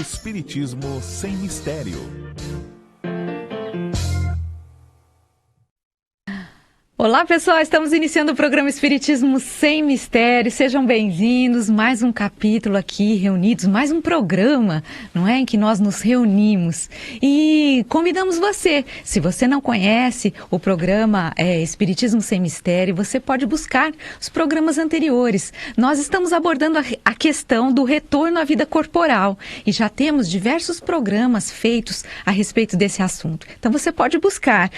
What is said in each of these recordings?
Espiritismo sem mistério. Olá pessoal, estamos iniciando o programa Espiritismo Sem Mistério, sejam bem-vindos, mais um capítulo aqui reunidos, mais um programa, não é, em que nós nos reunimos e convidamos você, se você não conhece o programa Espiritismo Sem Mistério, você pode buscar os programas anteriores, nós estamos abordando a questão do retorno à vida corporal e já temos diversos programas feitos a respeito desse assunto, então você pode buscar.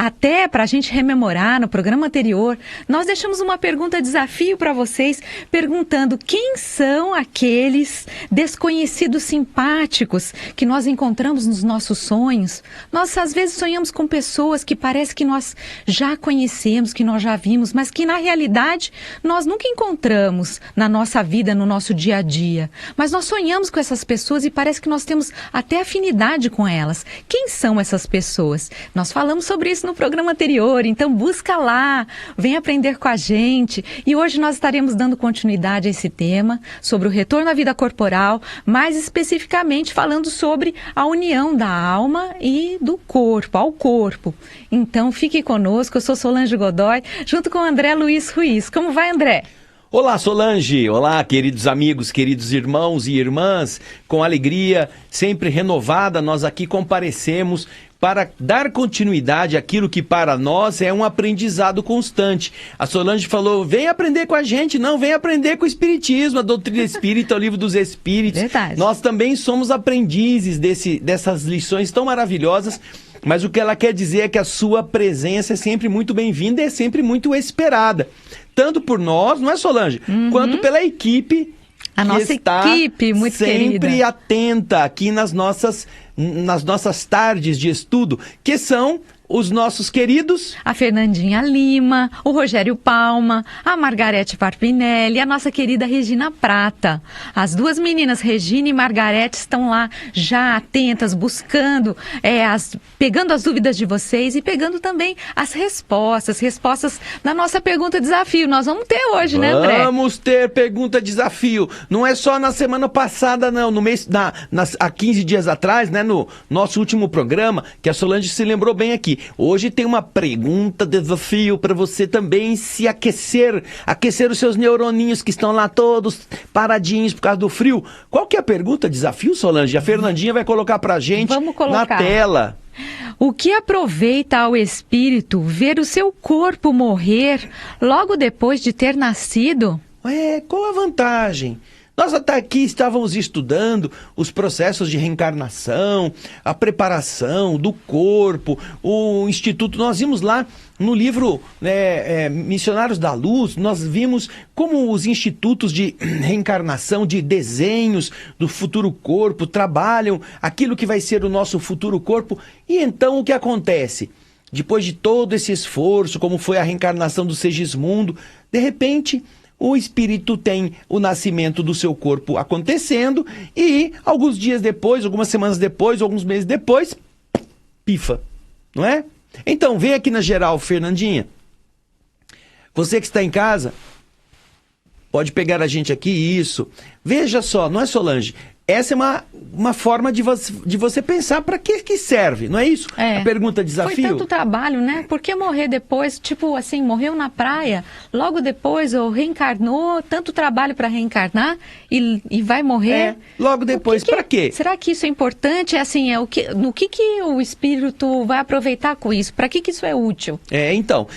Até para a gente rememorar, no programa anterior, nós deixamos uma pergunta desafio para vocês, perguntando quem são aqueles desconhecidos simpáticos que nós encontramos nos nossos sonhos. Nós, às vezes, sonhamos com pessoas que parece que nós já conhecemos, que nós já vimos, mas que, na realidade, nós nunca encontramos na nossa vida, no nosso dia a dia. Mas nós sonhamos com essas pessoas e parece que nós temos até afinidade com elas. Quem são essas pessoas? Nós falamos sobre isso no programa anterior, então busca lá, vem aprender com a gente. E hoje nós estaremos dando continuidade a esse tema, sobre o retorno à vida corporal, mais especificamente falando sobre a união da alma e do corpo, ao corpo. Então fique conosco, eu sou Solange Godoy, junto com o André Luiz Ruiz. Como vai, André? Olá, Solange! Olá, queridos amigos, queridos irmãos e irmãs. Com alegria, sempre renovada, nós aqui comparecemos para dar continuidade àquilo que para nós é um aprendizado constante. A Solange falou, vem aprender com a gente, não, vem aprender com o Espiritismo, a doutrina espírita, o livro dos Espíritos. Verdade. Nós também somos aprendizes dessas lições tão maravilhosas, mas o que ela quer dizer é que a sua presença é sempre muito bem-vinda e é sempre muito esperada. Tanto por nós, não é, Solange? Quanto pela equipe a que nossa está equipe, muito sempre querida, atenta aqui nas nossas tardes de estudo, que são os nossos queridos... A Fernandinha Lima, o Rogério Palma, a Margarete Parpinelli, a nossa querida Regina Prata. As duas meninas, Regina e Margarete, estão lá já atentas, buscando, pegando as dúvidas de vocês e pegando também as respostas da nossa pergunta desafio. Nós vamos ter hoje, né, André? Vamos ter pergunta desafio. Não é só na semana passada, não. No mês, há 15 dias atrás, né, no nosso último programa, que a Solange se lembrou bem aqui. Hoje tem uma pergunta desafio para você também se aquecer os seus neuroninhos que estão lá todos paradinhos por causa do frio. Qual que é a pergunta desafio, Solange? A Fernandinha vai colocar pra gente na tela. O que aproveita ao espírito ver o seu corpo morrer logo depois de ter nascido? Qual a vantagem? Nós até aqui estávamos estudando os processos de reencarnação, a preparação do corpo, o instituto. Nós vimos lá no livro Missionários da Luz, nós vimos como os institutos de reencarnação, de desenhos do futuro corpo, trabalham aquilo que vai ser o nosso futuro corpo. E então o que acontece? Depois de todo esse esforço, como foi a reencarnação do Segismundo, de repente... o espírito tem o nascimento do seu corpo acontecendo e alguns dias depois, algumas semanas depois, alguns meses depois, pifa, não é? Então, vem aqui na geral, Fernandinha. Você que está em casa, pode pegar a gente aqui, isso. Veja só, não é, Solange? Essa é uma forma de você pensar para que serve, não é isso? A pergunta desafio. Foi tanto trabalho, né? Por que morrer depois, tipo assim, morreu na praia, logo depois ou reencarnou, tanto trabalho para reencarnar e vai morrer? Logo depois, para quê? Será que isso é importante? No que o espírito vai aproveitar com isso? Para que isso é útil?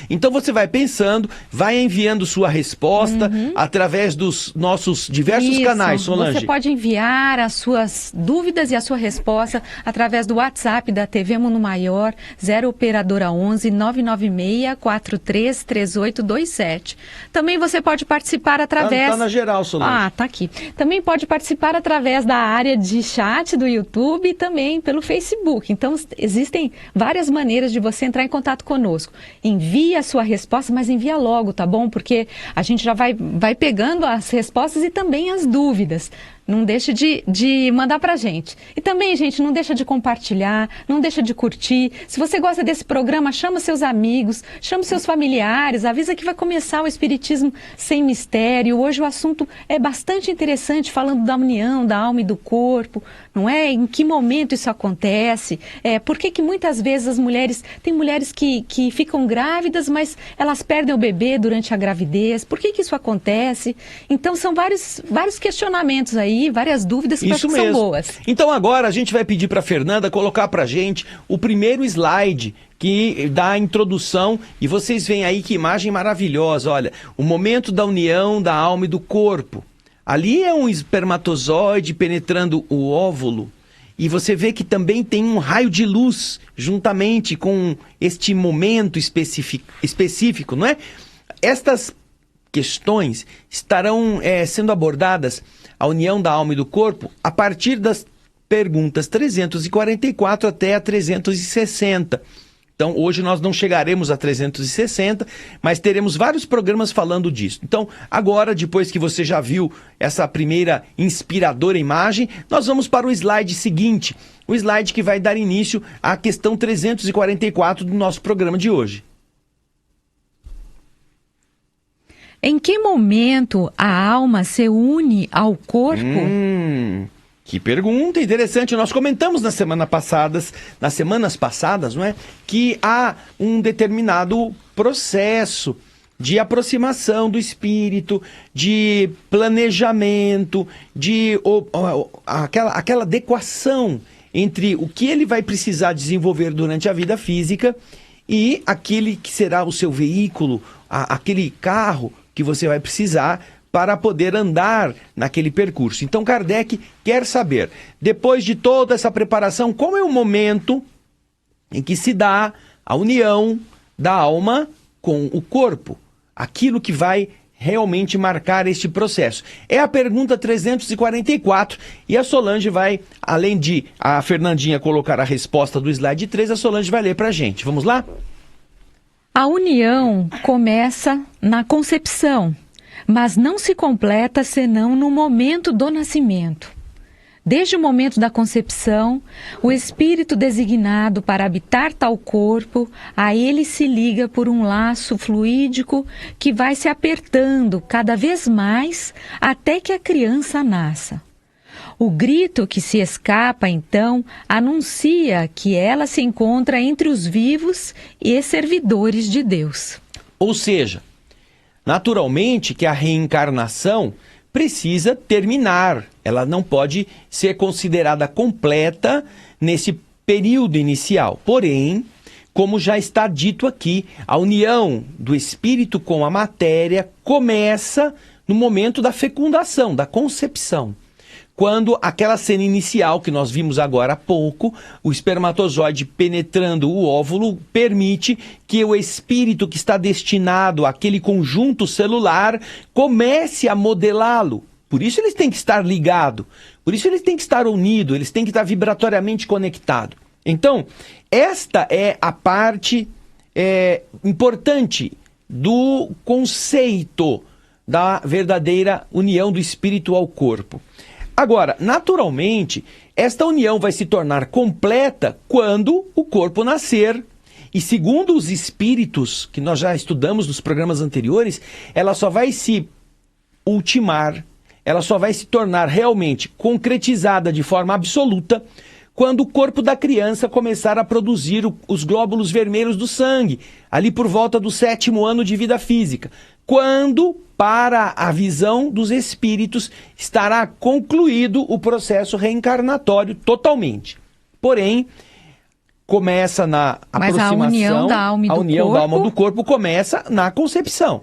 Então você vai pensando, vai enviando sua resposta através dos nossos diversos canais, Solange. Você pode enviar as suas dúvidas e a sua resposta através do WhatsApp da TV Mundo Maior, 0 operadora 11 996 43 3827. Também você pode participar através... Tá na geral, Solange. Tá aqui. Também pode participar através da área de chat do YouTube e também pelo Facebook. Então, existem várias maneiras de você entrar em contato conosco. Envie a sua resposta, mas envia logo, tá bom? Porque a gente já vai pegando as respostas e também as dúvidas. Não deixe de mandar pra gente. E também, gente, não deixa de compartilhar, não deixa de curtir. Se você gosta desse programa, chama seus amigos, chama seus familiares, avisa que vai começar o Espiritismo Sem Mistério. Hoje o assunto é bastante interessante, falando da união da alma e do corpo, não é? Em que momento isso acontece? Por que muitas vezes as mulheres... Tem mulheres que ficam grávidas, mas elas perdem o bebê durante a gravidez. Por que isso acontece? Então, são vários questionamentos aí, várias dúvidas que Isso são mesmo. boas. Então agora a gente vai pedir para a Fernanda colocar para a gente o primeiro slide que dá a introdução, e vocês veem aí que imagem maravilhosa, olha, o momento da união da alma e do corpo. Ali é um espermatozoide penetrando o óvulo, e você vê que também tem um raio de luz juntamente com este momento específico, não é? Estas questões estarão sendo abordadas, a união da alma e do corpo, a partir das perguntas 344 até a 360. Então, hoje nós não chegaremos a 360, mas teremos vários programas falando disso. Então, agora, depois que você já viu essa primeira inspiradora imagem, nós vamos para o slide seguinte, o slide que vai dar início à questão 344 do nosso programa de hoje. Em que momento a alma se une ao corpo? Que pergunta interessante. Nós comentamos nas semanas passadas, não é? Que há um determinado processo de aproximação do espírito, de planejamento, de aquela adequação entre o que ele vai precisar desenvolver durante a vida física e aquele que será o seu veículo, aquele carro que você vai precisar para poder andar naquele percurso. Então Kardec quer saber, depois de toda essa preparação, qual é o momento em que se dá a união da alma com o corpo? Aquilo que vai realmente marcar este processo. É a pergunta 344, e a Solange vai, além de a Fernandinha colocar a resposta do slide 3, a Solange vai ler para a gente. Vamos lá? A união começa na concepção, mas não se completa senão no momento do nascimento. Desde o momento da concepção, o espírito designado para habitar tal corpo, a ele se liga por um laço fluídico que vai se apertando cada vez mais até que a criança nasça. O grito que se escapa, então, anuncia que ela se encontra entre os vivos e servidores de Deus. Ou seja, naturalmente que a reencarnação precisa terminar. Ela não pode ser considerada completa nesse período inicial. Porém, como já está dito aqui, a união do espírito com a matéria começa no momento da fecundação, da concepção. Quando aquela cena inicial que nós vimos agora há pouco, o espermatozoide penetrando o óvulo, permite que o espírito que está destinado àquele conjunto celular comece a modelá-lo. Por isso eles têm que estar ligados, por isso eles têm que estar unidos, eles têm que estar vibratoriamente conectados. Então, esta é a parte importante do conceito da verdadeira união do espírito ao corpo. Agora, naturalmente, esta união vai se tornar completa quando o corpo nascer. E segundo os espíritos, que nós já estudamos nos programas anteriores, ela só vai se ultimar, ela só vai se tornar realmente concretizada de forma absoluta quando o corpo da criança começar a produzir os glóbulos vermelhos do sangue, ali por volta do 7º ano de vida física. Quando, para a visão dos espíritos, estará concluído o processo reencarnatório totalmente. Porém, começa na aproximação, a união da alma e da alma do corpo começa na concepção.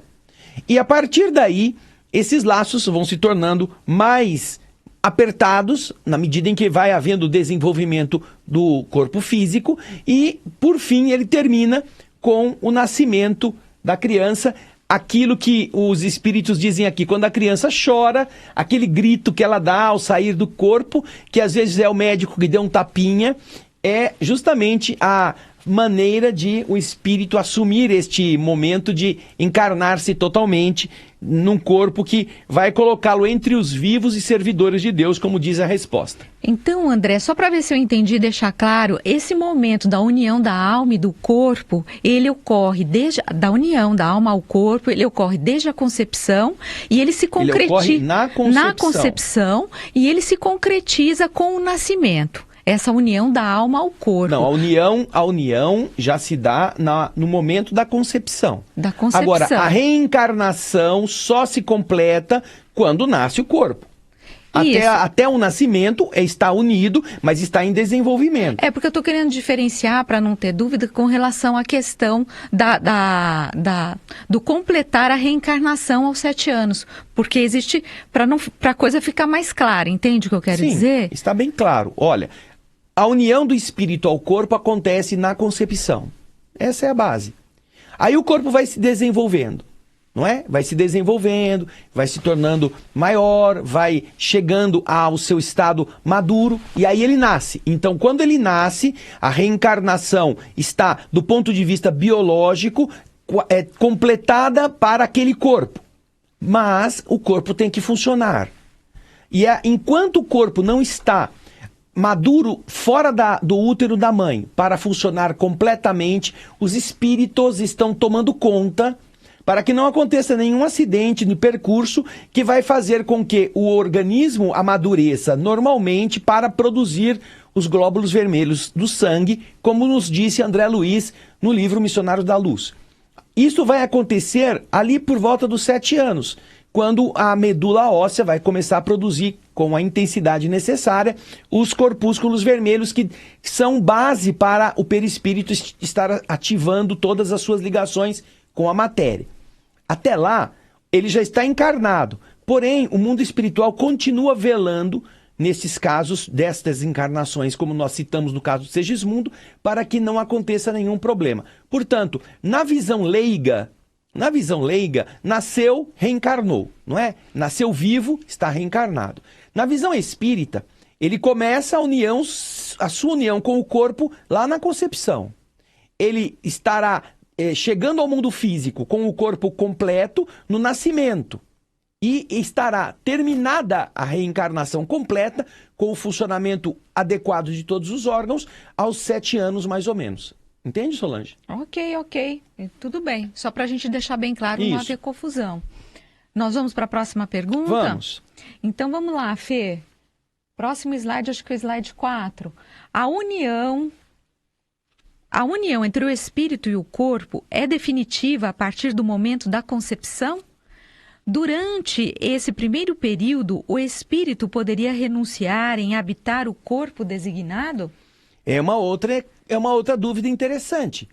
E a partir daí, esses laços vão se tornando mais apertados na medida em que vai havendo desenvolvimento do corpo físico e, por fim, ele termina com o nascimento da criança. Aquilo que os espíritos dizem aqui, quando a criança chora, aquele grito que ela dá ao sair do corpo, que às vezes é o médico que deu um tapinha, é justamente a maneira de o espírito assumir este momento de encarnar-se totalmente num corpo que vai colocá-lo entre os vivos e servidores de Deus, como diz a resposta. Então, André, só para ver se eu entendi e deixar claro, esse momento da união da alma e do corpo, ele ocorre da união da alma ao corpo, ele ocorre desde a concepção e ele se concretiza Ele ocorre na concepção e ele se concretiza com o nascimento. Essa união da alma ao corpo. Não, a união já se dá no momento da concepção. Da concepção. Agora, a reencarnação só se completa quando nasce o corpo. Até o nascimento está unido, mas está em desenvolvimento. É porque eu estou querendo diferenciar, para não ter dúvida, com relação à questão do completar a reencarnação aos 7 anos. Porque existe, para a coisa ficar mais clara, entende o que eu quero dizer? Sim, está bem claro. Olha, a união do espírito ao corpo acontece na concepção. Essa é a base. Aí o corpo vai se desenvolvendo, não é? Vai se desenvolvendo, vai se tornando maior, vai chegando ao seu estado maduro e aí ele nasce. Então, quando ele nasce, a reencarnação está, do ponto de vista biológico, completada para aquele corpo. Mas o corpo tem que funcionar. E enquanto o corpo não está maduro fora do útero da mãe para funcionar completamente, os espíritos estão tomando conta para que não aconteça nenhum acidente no percurso que vai fazer com que o organismo amadureça normalmente para produzir os glóbulos vermelhos do sangue, como nos disse André Luiz no livro Missionários da Luz. Isso vai acontecer ali por volta dos 7 anos, quando a medula óssea vai começar a produzir com a intensidade necessária os corpúsculos vermelhos que são base para o perispírito estar ativando todas as suas ligações com a matéria. Até lá, ele já está encarnado, porém o mundo espiritual continua velando nesses casos destas encarnações, como nós citamos no caso do Segismundo, para que não aconteça nenhum problema. Portanto, na visão leiga, nasceu, reencarnou, não é? Nasceu vivo, está reencarnado. Na visão espírita, ele começa a sua união com o corpo lá na concepção. Ele estará chegando ao mundo físico com o corpo completo no nascimento. E estará terminada a reencarnação completa com o funcionamento adequado de todos os órgãos aos 7 anos mais ou menos. Entende, Solange? Ok. Tudo bem. Só para a gente deixar bem claro, não haver confusão. Nós vamos para a próxima pergunta? Vamos. Então vamos lá, Fê. Próximo slide, acho que é o slide 4. A união entre o espírito e o corpo é definitiva a partir do momento da concepção? Durante esse primeiro período, o espírito poderia renunciar em habitar o corpo designado? É uma outra dúvida interessante.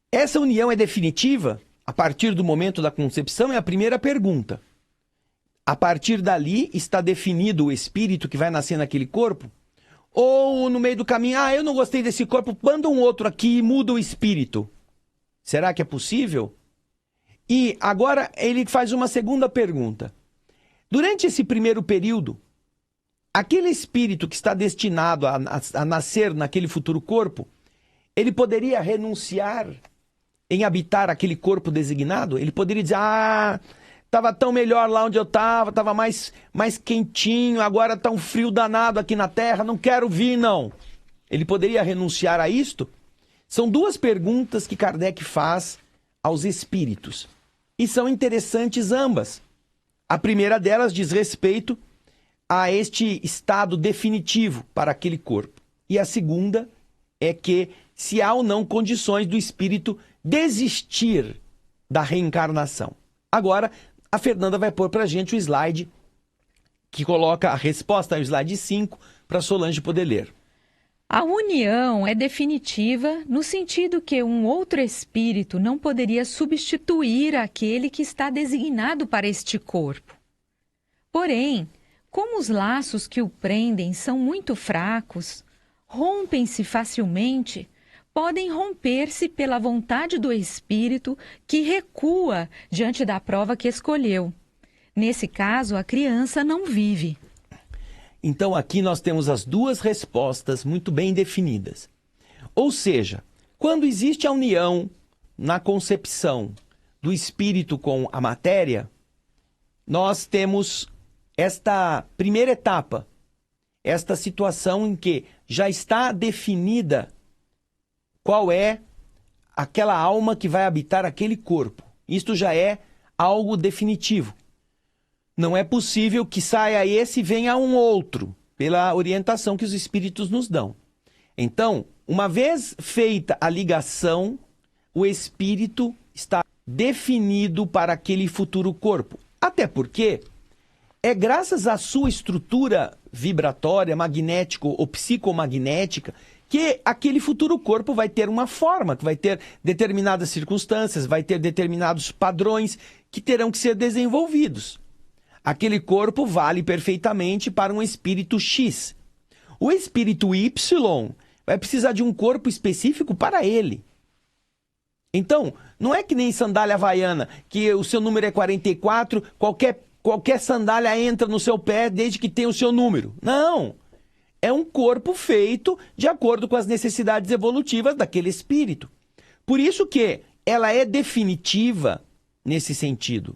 Essa união é definitiva a partir do momento da concepção? É a primeira pergunta. A partir dali está definido o espírito que vai nascer naquele corpo? Ou no meio do caminho, eu não gostei desse corpo, manda um outro aqui e muda o espírito. Será que é possível? E agora ele faz uma segunda pergunta. Durante esse primeiro período, aquele espírito que está destinado a nascer naquele futuro corpo, ele poderia renunciar em habitar aquele corpo designado? Ele poderia dizer, estava tão melhor lá onde eu estava mais quentinho, agora está um frio danado aqui na Terra, não quero vir não. Ele poderia renunciar a isto? São duas perguntas que Kardec faz aos espíritos. E são interessantes ambas. A primeira delas diz respeito a este estado definitivo para aquele corpo. E a segunda é que se há ou não condições do espírito desistir da reencarnação. Agora, a Fernanda vai pôr para a gente o slide que coloca a resposta, o slide 5, para Solange poder ler. A união é definitiva no sentido que um outro espírito não poderia substituir aquele que está designado para este corpo. Porém, como os laços que o prendem são muito fracos, rompem-se facilmente, podem romper-se pela vontade do espírito que recua diante da prova que escolheu. Nesse caso, a criança não vive. Então aqui nós temos as duas respostas muito bem definidas. Ou seja, quando existe a união na concepção do espírito com a matéria, nós temos esta primeira etapa, esta situação em que já está definida qual é aquela alma que vai habitar aquele corpo. Isto já é algo definitivo. Não é possível que saia esse e venha um outro, pela orientação que os espíritos nos dão. Então, uma vez feita a ligação, o espírito está definido para aquele futuro corpo. Até porque é graças à sua estrutura vibratória, magnética ou psicomagnética, que aquele futuro corpo vai ter uma forma, que vai ter determinadas circunstâncias, vai ter determinados padrões que terão que ser desenvolvidos. Aquele corpo vale perfeitamente para um espírito X. O espírito Y vai precisar de um corpo específico para ele. Então, não é que nem sandália havaiana, que o seu número é 44, qualquer sandália entra no seu pé desde que tenha o seu número. Não! É um corpo feito de acordo com as necessidades evolutivas daquele espírito. Por isso que ela é definitiva nesse sentido.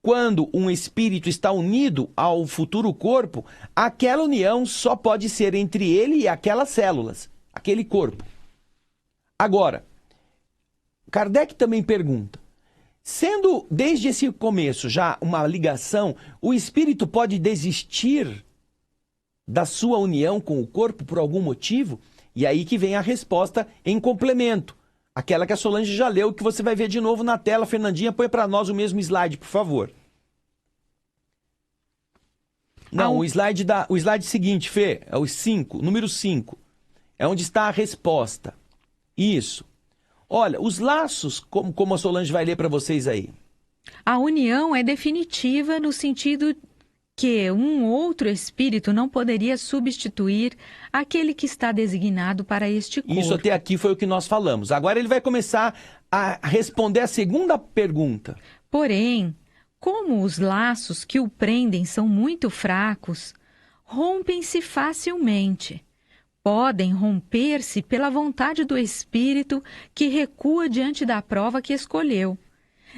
Quando um espírito está unido ao futuro corpo, aquela união só pode ser entre ele e aquelas células, aquele corpo. Agora, Kardec também pergunta, sendo desde esse começo já uma ligação, o espírito pode desistir da sua união com o corpo por algum motivo? E aí que vem a resposta em complemento. Aquela que a Solange já leu, que você vai ver de novo na tela. Fernandinha, põe para nós o mesmo slide, por favor. Não, o slide seguinte, Fê, é o 5, número 5. É onde está a resposta. Isso. Olha, os laços, como a Solange vai ler para vocês aí. A união é definitiva no sentido que um outro espírito não poderia substituir aquele que está designado para este corpo. Isso até aqui foi o que nós falamos. Agora ele vai começar a responder a segunda pergunta. Porém, como os laços que o prendem são muito fracos, rompem-se facilmente. Podem romper-se pela vontade do espírito que recua diante da prova que escolheu.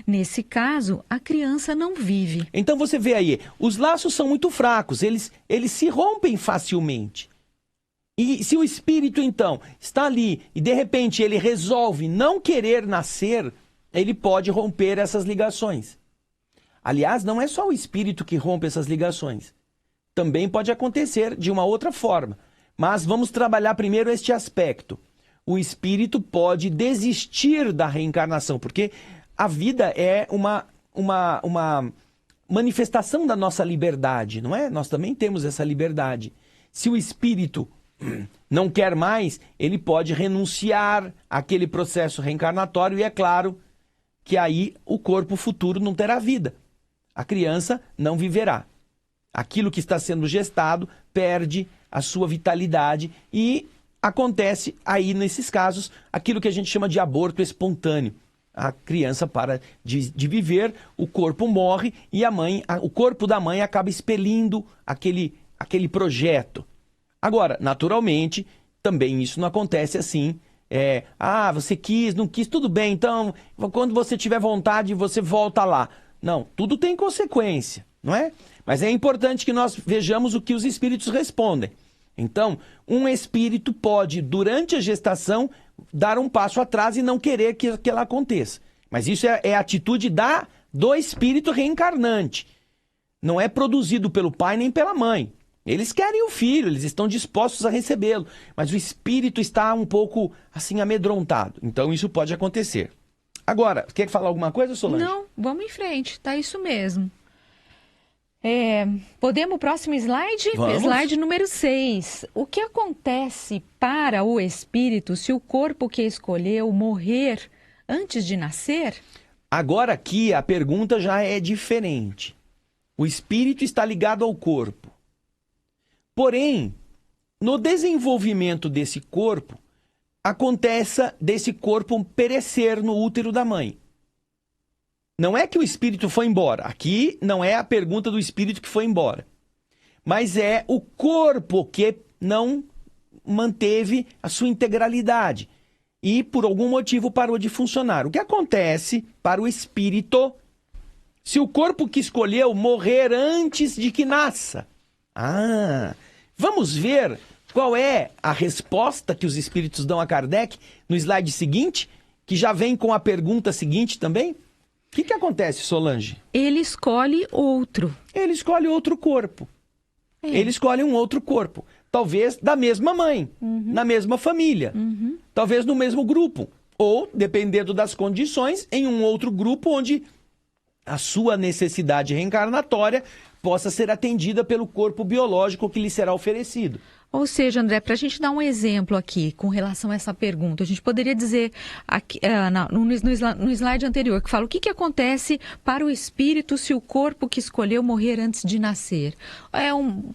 Nesse caso, a criança não vive. Então você vê aí, os laços são muito fracos, eles se rompem facilmente. E se o espírito, então, está ali e de repente ele resolve não querer nascer, ele pode romper essas ligações. Aliás, não é só o espírito que rompe essas ligações. Também pode acontecer de uma outra forma. Mas vamos trabalhar primeiro este aspecto. O espírito pode desistir da reencarnação, porque a vida é uma manifestação da nossa liberdade, não é? Nós também temos essa liberdade. Se o espírito não quer mais, ele pode renunciar àquele processo reencarnatório e é claro que aí o corpo futuro não terá vida. A criança não viverá. Aquilo que está sendo gestado perde a sua vitalidade e acontece aí, nesses casos, aquilo que a gente chama de aborto espontâneo. A criança para de viver, o corpo morre e o corpo da mãe acaba expelindo aquele projeto. Agora, naturalmente, também isso não acontece assim. Você quis, não quis, tudo bem, então quando você tiver vontade, você volta lá. Não, tudo tem consequência, não é? Mas é importante que nós vejamos o que os espíritos respondem. Então, um espírito pode, durante a gestação, dar um passo atrás e não querer que ela aconteça. Mas isso é a atitude do espírito reencarnante. Não é produzido pelo pai nem pela mãe. Eles querem o filho, eles estão dispostos a recebê-lo. Mas o espírito está um pouco, assim, amedrontado. Então, isso pode acontecer. Agora, quer falar alguma coisa, Solange? Não, vamos em frente, tá isso mesmo. Podemos, próximo slide? Vamos. Slide número 6. O que acontece para o espírito se o corpo que escolheu morrer antes de nascer? Agora aqui a pergunta já é diferente. O espírito está ligado ao corpo. Porém, no desenvolvimento desse corpo, acontece desse corpo perecer no útero da mãe. Não é que o espírito foi embora. Aqui não é a pergunta do espírito que foi embora. Mas é o corpo que não manteve a sua integralidade. E por algum motivo parou de funcionar. O que acontece para o espírito Se o corpo que escolheu morrer antes de que nasça. Vamos ver qual é a resposta que os espíritos dão a Kardec no slide seguinte, que já vem com a pergunta seguinte também. O que acontece, Solange? Ele escolhe outro. Ele escolhe outro corpo. Ele escolhe um outro corpo. Talvez da mesma mãe, na mesma família, talvez no mesmo grupo. Ou, dependendo das condições, em um outro grupo onde a sua necessidade reencarnatória possa ser atendida pelo corpo biológico que lhe será oferecido. Ou seja, André, para a gente dar um exemplo aqui com relação a essa pergunta, a gente poderia dizer aqui, no slide anterior, que fala o que acontece para o espírito se o corpo que escolheu morrer antes de nascer.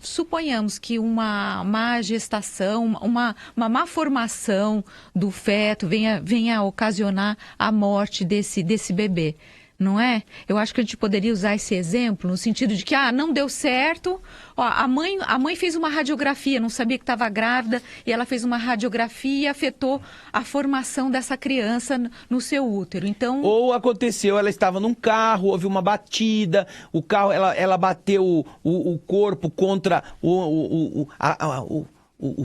Suponhamos que uma má gestação, uma má formação do feto venha a ocasionar a morte desse bebê. Não é? Eu acho que a gente poderia usar esse exemplo no sentido de que, não deu certo, a mãe fez uma radiografia, não sabia que estava grávida, e ela fez uma radiografia e afetou a formação dessa criança no seu útero. Então... Ou aconteceu, ela estava num carro, houve uma batida, o carro, ela bateu o corpo contra o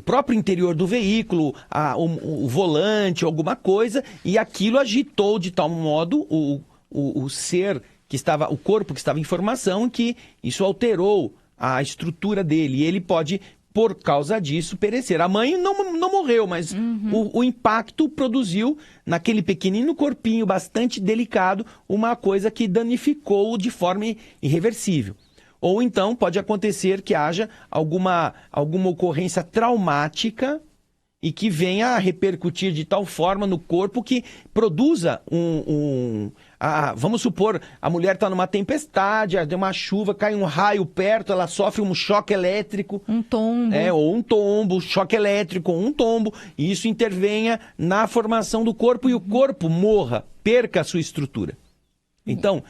próprio interior do veículo, o volante, alguma coisa, e aquilo agitou de tal modo o ser que estava, o corpo que estava em formação, que isso alterou a estrutura dele. E ele pode, por causa disso, perecer. A mãe não morreu, mas o impacto produziu, naquele pequenino corpinho bastante delicado, uma coisa que danificou de forma irreversível. Ou então pode acontecer que haja alguma ocorrência traumática e que venha a repercutir de tal forma no corpo que produza vamos supor, a mulher está numa tempestade, tem uma chuva, cai um raio perto, ela sofre um choque elétrico. Um tombo. Ou um tombo, choque elétrico, ou um tombo, e isso intervenha na formação do corpo e o corpo morra, perca a sua estrutura. Então...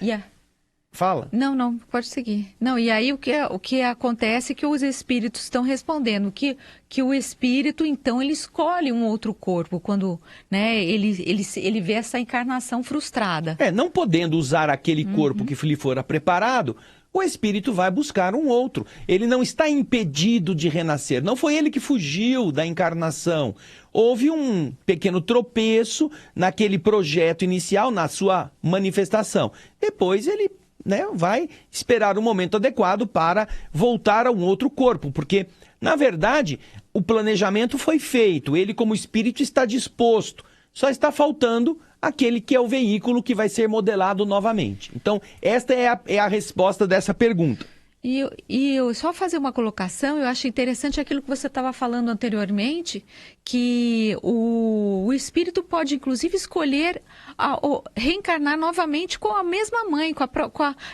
Fala. Não, pode seguir. Não, e aí o que acontece é que os espíritos estão respondendo que o espírito, então, ele escolhe um outro corpo quando, né, ele vê essa encarnação frustrada. Não podendo usar aquele corpo que lhe fora preparado, o espírito vai buscar um outro. Ele não está impedido de renascer. Não foi ele que fugiu da encarnação. Houve um pequeno tropeço naquele projeto inicial, na sua manifestação. Depois ele... vai esperar o momento adequado para voltar a um outro corpo, porque, na verdade, o planejamento foi feito, ele como espírito está disposto, só está faltando aquele que é o veículo que vai ser modelado novamente. Então, esta é a resposta dessa pergunta. E eu só fazer uma colocação, eu acho interessante aquilo que você estava falando anteriormente, que o espírito pode, inclusive, escolher reencarnar novamente com a mesma mãe.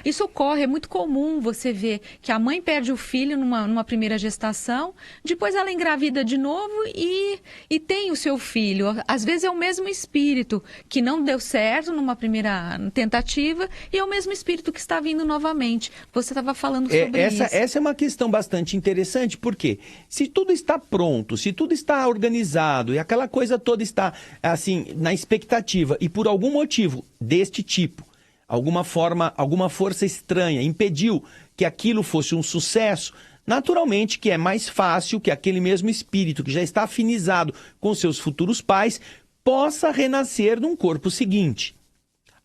Isso ocorre, é muito comum você ver que a mãe perde o filho numa primeira gestação, depois ela engravida de novo e tem o seu filho. Às vezes é o mesmo espírito que não deu certo numa primeira tentativa e é o mesmo espírito que está vindo novamente. Você estava falando sobre isso. Essa é uma questão bastante interessante, porque se tudo está pronto, se tudo está organizado e aquela coisa toda está assim na expectativa e por algum motivo deste tipo, alguma força estranha impediu que aquilo fosse um sucesso, naturalmente que é mais fácil que aquele mesmo espírito que já está afinizado com seus futuros pais possa renascer num corpo seguinte.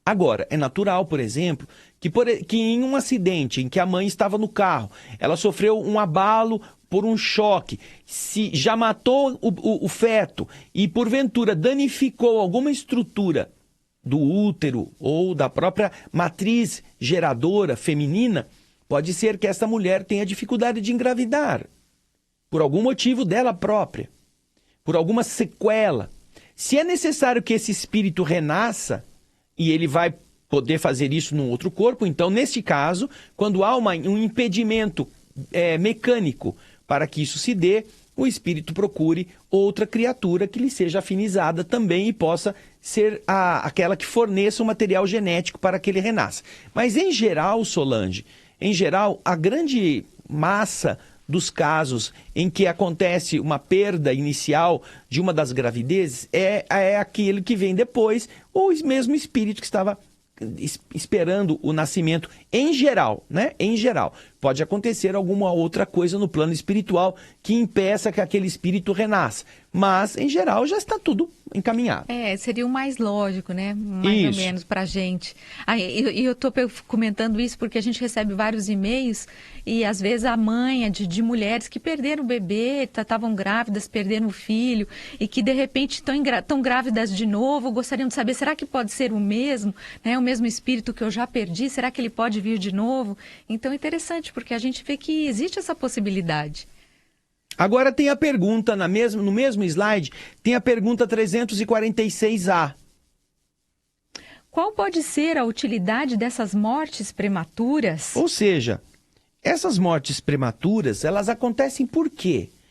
Agora, é natural, por exemplo, que em um acidente em que a mãe estava no carro, ela sofreu um abalo por um choque, se já matou o feto e porventura danificou alguma estrutura do útero ou da própria matriz geradora feminina, pode ser que essa mulher tenha dificuldade de engravidar, por algum motivo dela própria, por alguma sequela. Se é necessário que esse espírito renasça, e ele vai poder fazer isso num outro corpo, então, nesse caso, quando há um impedimento mecânico para que isso se dê, o espírito procure outra criatura que lhe seja afinizada também e possa ser aquela que forneça o material genético para que ele renasça. Mas, em geral, Solange, a grande massa dos casos em que acontece uma perda inicial de uma das gravidezes é aquele que vem depois, ou o mesmo espírito que estava esperando o nascimento em geral, né? Em geral. Pode acontecer alguma outra coisa no plano espiritual que impeça que aquele espírito renasça. Mas, em geral, já está tudo encaminhado. Seria o mais lógico, né? Mais ou menos para a gente. E eu estou comentando isso porque a gente recebe vários e-mails e, às vezes, a mãe de mulheres que perderam o bebê, estavam grávidas, perderam o filho e que, de repente, estão grávidas de novo, gostariam de saber, será que pode ser o mesmo, né? O mesmo espírito que eu já perdi, será que ele pode vir de novo? Então, é interessante, porque a gente vê que existe essa possibilidade. Agora tem a pergunta, no mesmo slide, tem a pergunta 346A. Qual pode ser a utilidade dessas mortes prematuras? Ou seja, essas mortes prematuras, elas acontecem por quê?